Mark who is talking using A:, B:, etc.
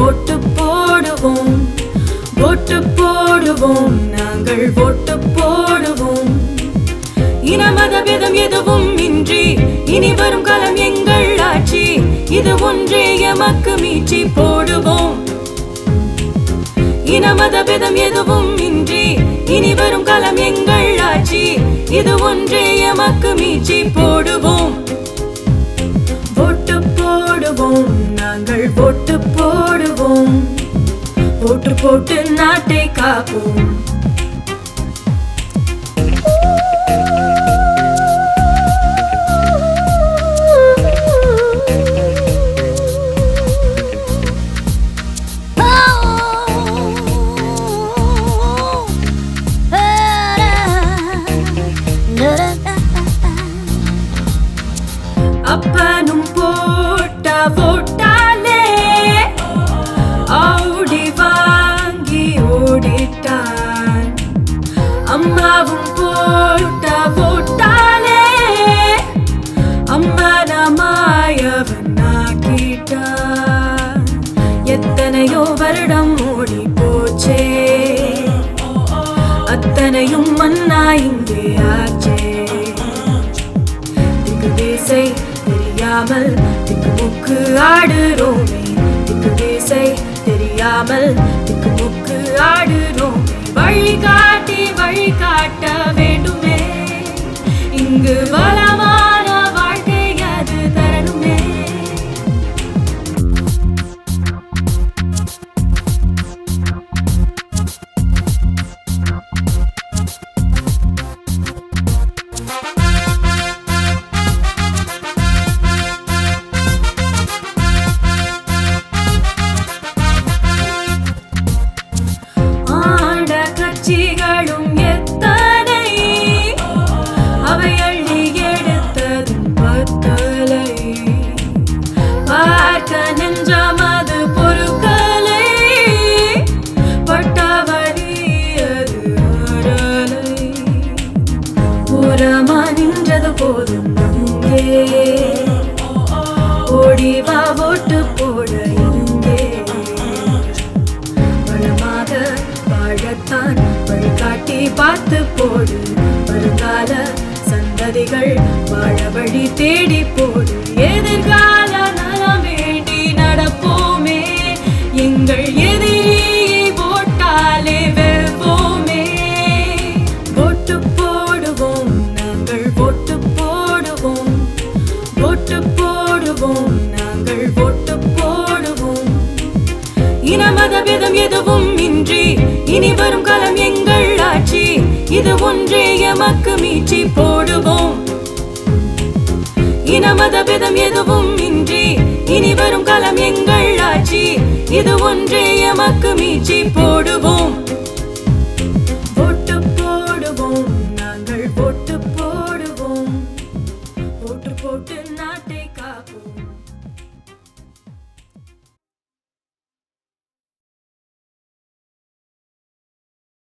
A: ஓட்டு போடுவோம், ஓட்டு போடுவோம், நாங்கள் ஓட்டு போடுவோம். இன மத பேதம் எதுவும் இன்றி இனி வரும் காலம் எங்கள் ஆட்சி, இது ஒன்றே எமக்கு மீட்சி போடுவோம். இன மத பேதம் எதுவும் இன்றி இனி வரும் காலம் எங்கள் ஆட்சி, இது ஒன்றே எமக்கு மீட்சி போடுவோம். ஓட்டு போடுவோம், நாங்கள் ஓட்டு போடுவோம், ஓட்டு போட்டு நாட்டை காப்போம். அப்பனும் போட்ட ஓட்டாலே ஆடி வாங்கி ஓடிட்டான், அம்மாவும் போட்ட ஓட்டாலே அம்மனமாயவன் ஆக்கிட்டான். எத்தனையோ வருடம் ஓடி போச்சே, அத்தனையும் மன்னா இங்கே ஆச்சே. திசை தெரியாமல் திக்குமுக்கு ஆடுறோமே, திக்கு திசை தெரியாமல் திக்குமுக்கு ஆடுறோமே. வழிகாட்டி வழிகாட்ட வேண்டுமே, இங்கு வளமான வாழ்க்கை அது தரணுமே. கட்சிகளும் எத்தனை அவை அள்ளி எடுத்ததும் பத்தலை, பார்க்க நெஞ்சமது பொருட்களை பட்டவழி அது ஆடலை. புறமா நின்றது போதும் இங்கே, ஓடிவா ஓட்டு போட இங்கே. வளமாக வாழத்தான் வழிகாட்டி பார்த்து போடு, வருங்கால சந்ததிகள் வாழ வழி தேடி போடு. எதிர்கால நலம் வேண்டி நடப்போமே, எங்கள் எதிரியை போட்டாலே வெல்வோமே. ஓட்டு போடுவோம், நாங்கள் ஓட்டு போடுவோம், ஓட்டு போடுவோம், நாங்கள் ஓட்டு போடுவோம். இன மத பேதம் எதுவும் இன்றி இனி வரும் காலம் எங்கள் ஆட்சி, இது ஒன்றே எமக்கு மீட்சி போடுவோம். இன மத பேதம் எதுவும் இன்றி இனி வரும் காலம் எங்கள் ஆட்சி, இது ஒன்றே எமக்கு மீட்சி போடுவோம்.